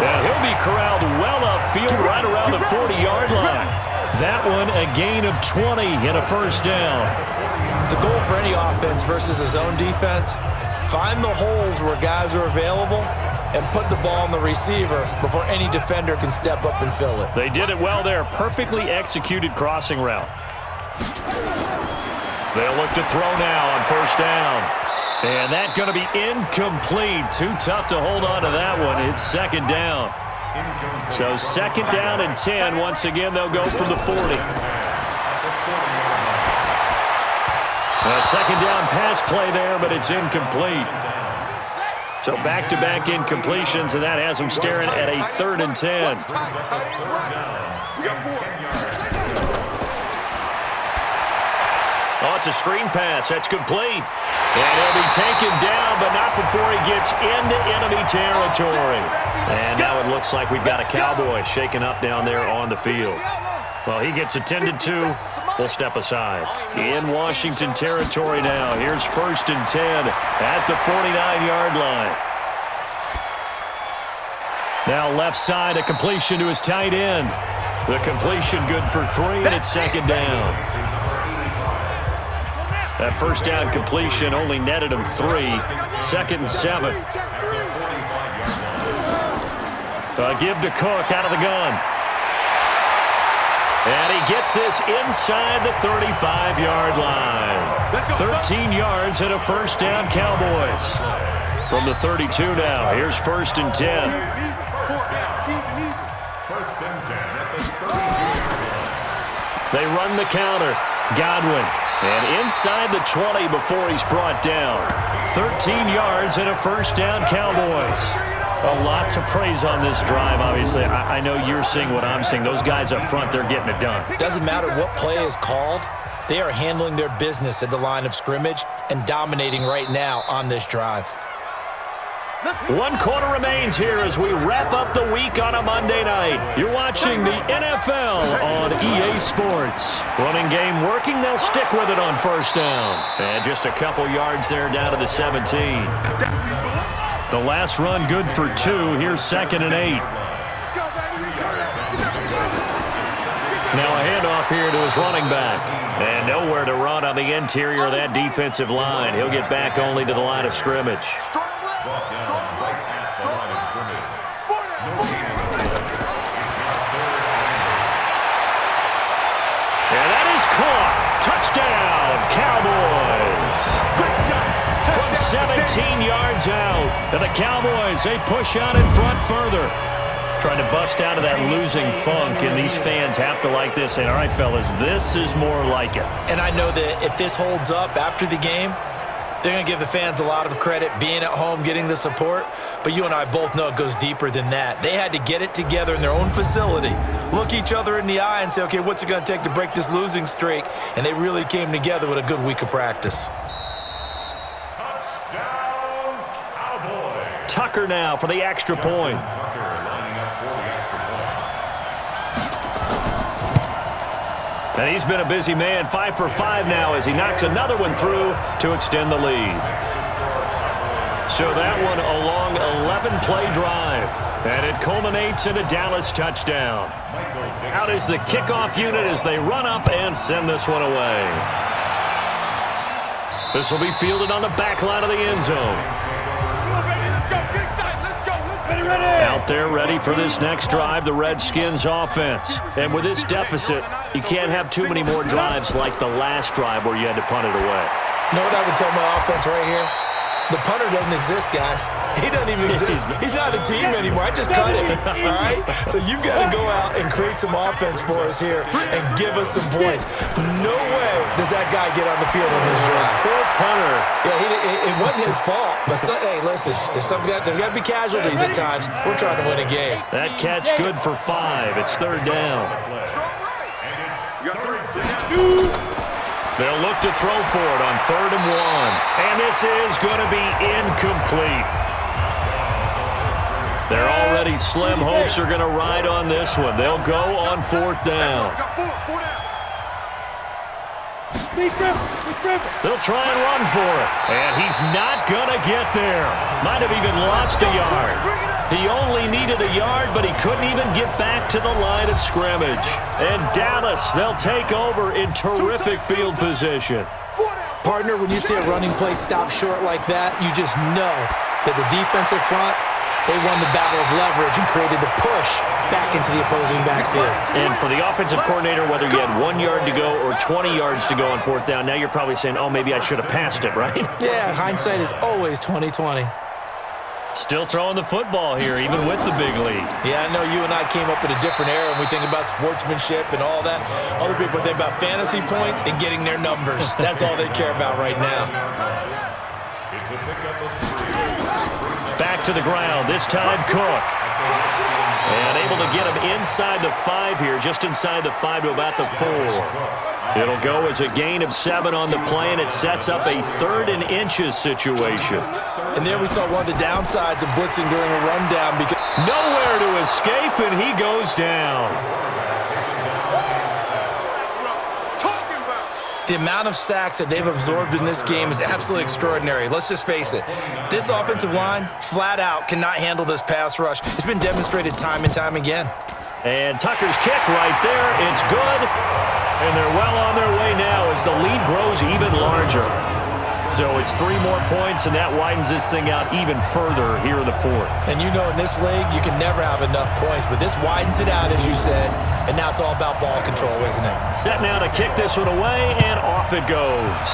And he'll be corralled well upfield right around the 40-yard line. That one a gain of 20 and a 1st down. The goal for any offense versus a zone defense, find the holes where guys are available and put the ball on the receiver before any defender can step up and fill it. They did it well there. Perfectly executed crossing route. They'll look to throw now on 1st down. And that's going to be incomplete. Too tough to hold on to that one. It's 2nd down. So 2nd down and 10. Once again, they'll go from the 40. A 2nd down pass play there, but it's incomplete. So back-to-back incompletions, and that has them staring at a 3rd and 10. Oh, it's a screen pass. That's complete. And he'll be taken down, but not before he gets into enemy territory. And now it looks like we've got a Cowboy shaken up down there on the field. Well, he gets attended to. We'll step aside. In Washington territory now. Here's 1st and 10 at the 49-yard line. Now left side, a completion to his tight end. The completion good for 3, and it's 2nd down. That 1st down completion only netted him 3. 2nd and 7. Give to Cook out of the gun. And he gets this inside the 35-yard line. 13 yards and a 1st down, Cowboys. From the 32 now, here's 1st and 10. 1st and 10 at the 32-yard line. They run the counter. Godwin. And inside the 20 before he's brought down. 13 yards and a 1st down, Cowboys. A lot to praise on this drive, obviously. I know you're seeing what I'm seeing. Those guys up front, they're getting it done. Doesn't matter what play is called. They are handling their business at the line of scrimmage and dominating right now on this drive. 1 quarter remains here as we wrap up the week on a Monday night. You're watching the NFL on EA Sports. Running game working. They'll stick with it on 1st down. And just a couple yards there down to the 17. The last run good for 2. Here's 2nd and 8. Now a handoff here to his running back. And nowhere to run on the interior of that defensive line. He'll get back only to the line of scrimmage. And that is caught. Touchdown, Cowboys. From 17 yards out. And the Cowboys, they push out in front further. Trying to bust out of that losing funk, and these fans have to like this. And all right, fellas, this is more like it. And I know that if this holds up after the game, they're going to give the fans a lot of credit being at home, getting the support. But you and I both know it goes deeper than that. They had to get it together in their own facility, look each other in the eye and say, okay, what's it going to take to break this losing streak? And they really came together with a good week of practice. Touchdown, Cowboys. Tucker now for the extra point. Tucker lining up for the extra point. And he's been a busy man, 5 for 5 now as he knocks another one through to extend the lead. So that one a long 11-play drive. And it culminates in a Dallas touchdown. Out is the kickoff unit as they run up and send this one away. This will be fielded on the back line of the end zone. Out there ready for this next drive, the Redskins offense. And with this deficit, you can't have too many more drives like the last drive where you had to punt it away. You know what I would tell my offense right here? The punter doesn't exist, guys. He doesn't even exist. He's not a team anymore. I just cut him, all right? So you've got to go out and create some offense for us here and give us some points. No way does that guy get on the field on this drive. Poor punter. Yeah, it wasn't his fault. But, hey, listen, there's got to be casualties at times. We're trying to win a game. That catch good for 5. It's 3rd down. They'll look to throw for it on 3rd and 1. And this is going to be incomplete. Their already slim hopes are going to ride on this one. They'll go on 4th down. They'll try and run for it. And he's not going to get there. Might have even lost a yard. He only needed a yard, but he couldn't even get back to the line of scrimmage. And Dallas, they'll take over in terrific field position. Partner, when you see a running play stop short like that, you just know that the defensive front, they won the battle of leverage and created the push back into the opposing backfield. And for the offensive coordinator, whether you had 1 yard to go or 20 yards to go on 4th down, now you're probably saying, oh, maybe I should have passed it, right? Yeah, hindsight is always 20/20. Still throwing the football here, even with the big lead. Yeah, I know you and I came up in a different era and we think about sportsmanship and all that. Other people think about fantasy points and getting their numbers. That's all they care about right now. It's a pickup of 3. Back to the ground, this time Cook. And able to get him inside the 5 here, just inside the 5 to about the 4. It'll go as a gain of 7 on the play, and it sets up a 3rd and inches situation. And there we saw one of the downsides of blitzing during a rundown because nowhere to escape, and he goes down. the amount of sacks that they've absorbed in this game is absolutely extraordinary. Let's just face it. This offensive line, flat out, cannot handle this pass rush. It's been demonstrated time and time again. And Tucker's kick right there. It's good. And they're well on their way now as the lead grows even larger. So it's 3 more points, and that widens this thing out even further here in the fourth. And you know in this league, you can never have enough points, but this widens it out, as you said, and now it's all about ball control, isn't it? Set now to kick this one away, and off it goes.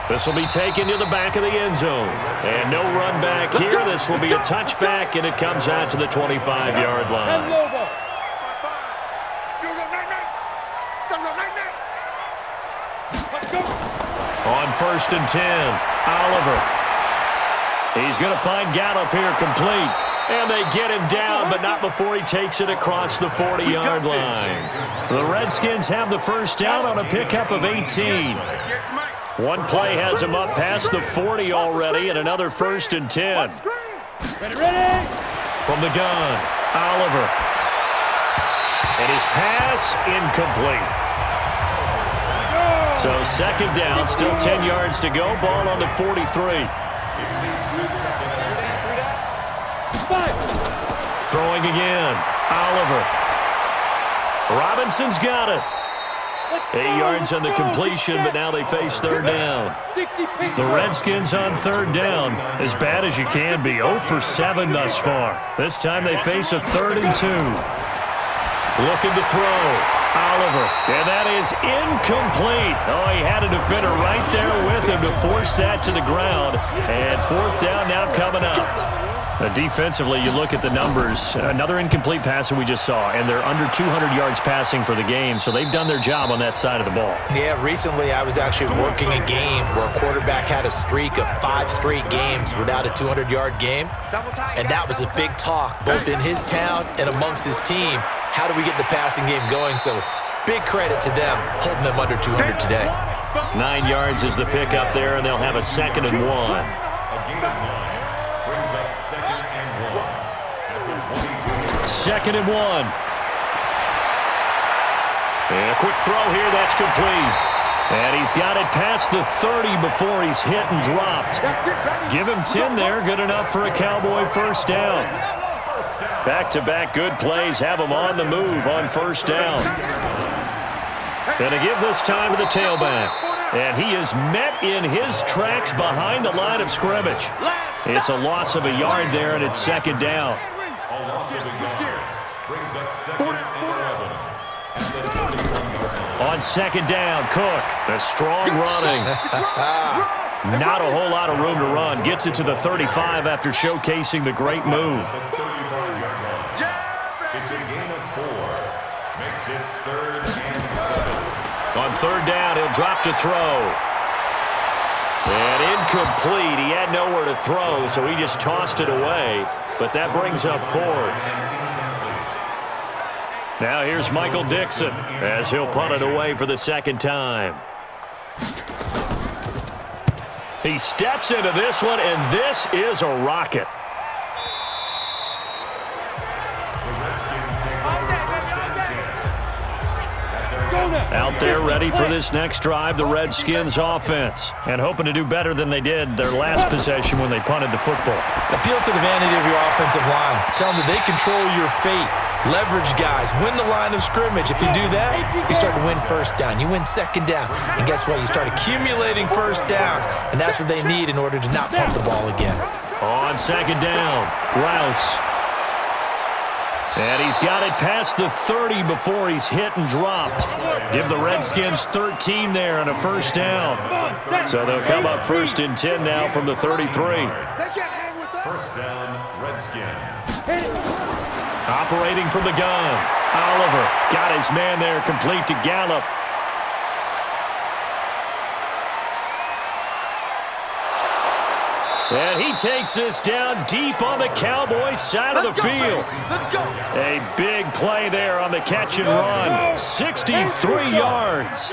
This will be taken to the back of the end zone. And no run back here. This will be a touchback, and it comes out to the 25-yard line. On 1st and 10, Oliver. He's going to find Gallup here complete. And they get him down, but not before he takes it across the 40-yard line. The Redskins have the first down on a pickup of 18. One play has him up past the 40 already, and another 1st and 10. Ready? From the gun, Oliver. And his pass incomplete. So 2nd down, still 10 yards to go. Ball on the 43. It leads to second and 10. Throwing again. Oliver. Robinson's got it. 8 yards on the completion, but now they face third down. The Redskins on third down, as bad as you can be. 0 for 7 thus far. This time they face a 3rd and 2. Looking to throw. Oliver, and that is incomplete. Oh, he had a defender right there with him to force that to the ground. And 4th down now coming up. Defensively, you look at the numbers. Another incomplete pass that we just saw, and they're under 200 yards passing for the game, so they've done their job on that side of the ball. Yeah, recently I was actually working a game where a quarterback had a streak of 5 straight games without a 200-yard game, and that was a big talk both in his town and amongst his team. How do we get the passing game going? So big credit to them holding them under 200 today. 9 yards is the pickup there, and they'll have a 2nd and 1. A gain of 9 brings up 2nd and 1 at the 22. 2nd and 1. And a quick throw here, that's complete. And he's got it past the 30 before he's hit and dropped. Give him 10 there, good enough for a Cowboy first down. Back-to-back good plays have him on the move on first down. Going to give this time to the tailback. And he is met in his tracks behind the line of scrimmage. It's a loss of a yard there, and it's 2nd down. A loss of a yard brings up 2nd and 11 at the 31-yard line. On 2nd down, Cook, the strong running. Not a whole lot of room to run. Gets it to the 35 after showcasing the great move. At the 35-yard line. It's a gain of 4. Makes it 3rd and 7. On 3rd down, he'll drop to throw. And incomplete. He had nowhere to throw, so he just tossed it away. But that brings up 4th. Now here's Michael Dixon as he'll punt it away for the 2nd time. He steps into this one, and this is a rocket. The Redskins take over 1st and 10. Out there ready for this next drive, the Redskins offense. And hoping to do better than they did their last possession when they punted the football. Appeal to the vanity of your offensive line. Tell them that they control your fate. Leverage guys. Win the line of scrimmage. If you do that, you start to win first down. You win 2nd down. And guess what? You start accumulating first downs. And that's what they need in order to not pump the ball again. On 2nd down, Rouse. And he's got it past the 30 before he's hit and dropped. Give the Redskins 13 there and a first down. So they'll come up 1st and 10 now from the 33. First down, Redskins. Operating from the gun. Oliver got his man there, complete to Gallup. And he takes this down deep on the Cowboys side of the field. A big play there on the catch and run. 63 yards.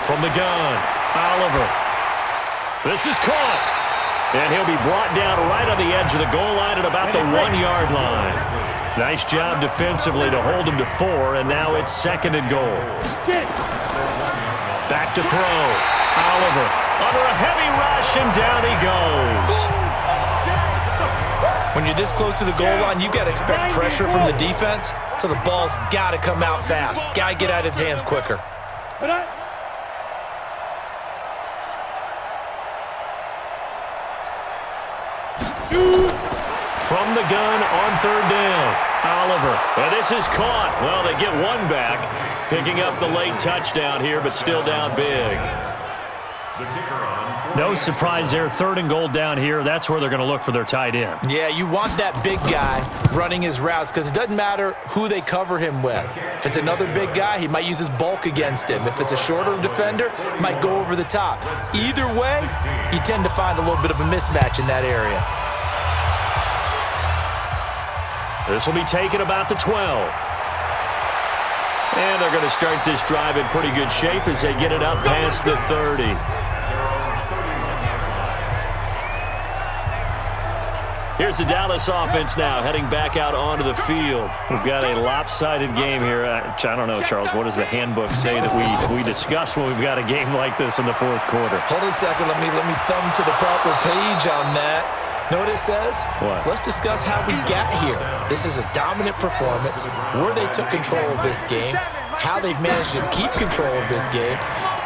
From the gun, Oliver. This is caught. And he'll be brought down right on the edge of the goal line at about the 1-yard line. Nice job defensively to hold him to 4, and now it's 2nd and goal. Back to throw. Oliver under a heavy rush, and down he goes. When you're this close to the goal line, you got to expect pressure from the defense, so the ball's got to come out fast. Got to get out of his hands quicker. From the gun on 3rd down, Oliver. And this is caught. Well, they get one back, picking up the late touchdown here, but still down big. No surprise there. 3rd and goal down here. That's where they're going to look for their tight end. Yeah, you want that big guy running his routes because it doesn't matter who they cover him with. If it's another big guy, he might use his bulk against him. If it's a shorter defender, he might go over the top. Either way, you tend to find a little bit of a mismatch in that area. This will be taken about the 12. And they're going to start this drive in pretty good shape as they get it up past the 30. Here's the Dallas offense now heading back out onto the field. We've got a lopsided game here. I don't know, Charles, what does the handbook say that we discuss when we've got a game like this in the fourth quarter? Hold on a second. Let me thumb to the proper page on that. Know what it says? What? Let's discuss how we got here. This is a dominant performance, where they took control of this game, how they've managed to keep control of this game,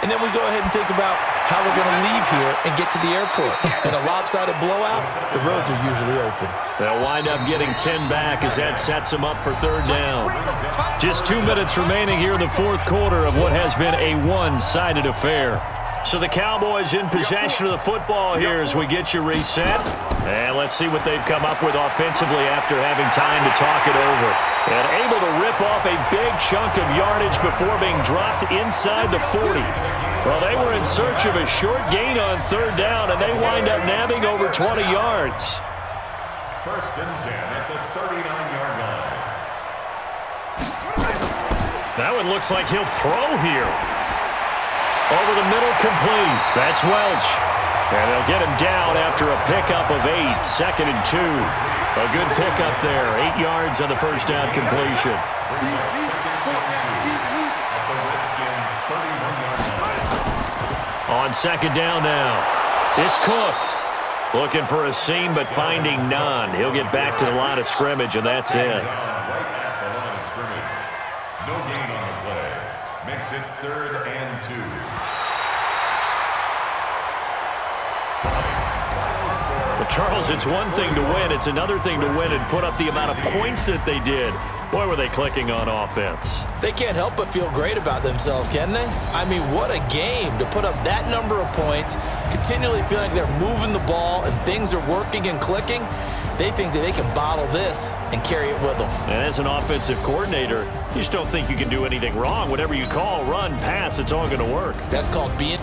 and then we go ahead and think about how we're going to leave here and get to the airport. In a lopsided blowout, the roads are usually open. They'll wind up getting 10 back as that sets them up for third down. Just 2 minutes remaining here in the fourth quarter of what has been a one-sided affair. So the Cowboys in possession of the football here as we get you reset. And let's see what they've come up with offensively after having time to talk it over. And able to rip off a big chunk of yardage before being dropped inside the 40. Well, they were in search of a short gain on third down, and they wind up nabbing over 20 yards. First and 10 at the 39-yard line. That one looks like he'll throw here. Over the middle, complete. That's Welch. And they'll get him down after a pickup of 8, 2nd and 2. A good pickup there, 8 yards on the first down completion. Brings up 2nd and 2 at the Redskins' 31-yard line. On second down now, it's Cook. Looking for a seam, but finding none. He'll get back to the line of scrimmage, and that's it. Right at the line of scrimmage. No gain on the play. Makes it 3rd and 2. But Charles, it's one thing to win. It's another thing to win and put up the amount of points that they did. Boy, were they clicking on offense. They can't help but feel great about themselves, can they? I mean, what a game to put up that number of points, continually feeling like they're moving the ball and things are working and clicking. They think that they can bottle this and carry it with them. And as an offensive coordinator, you just don't think you can do anything wrong. Whatever you call, run, pass, it's all going to work. That's called being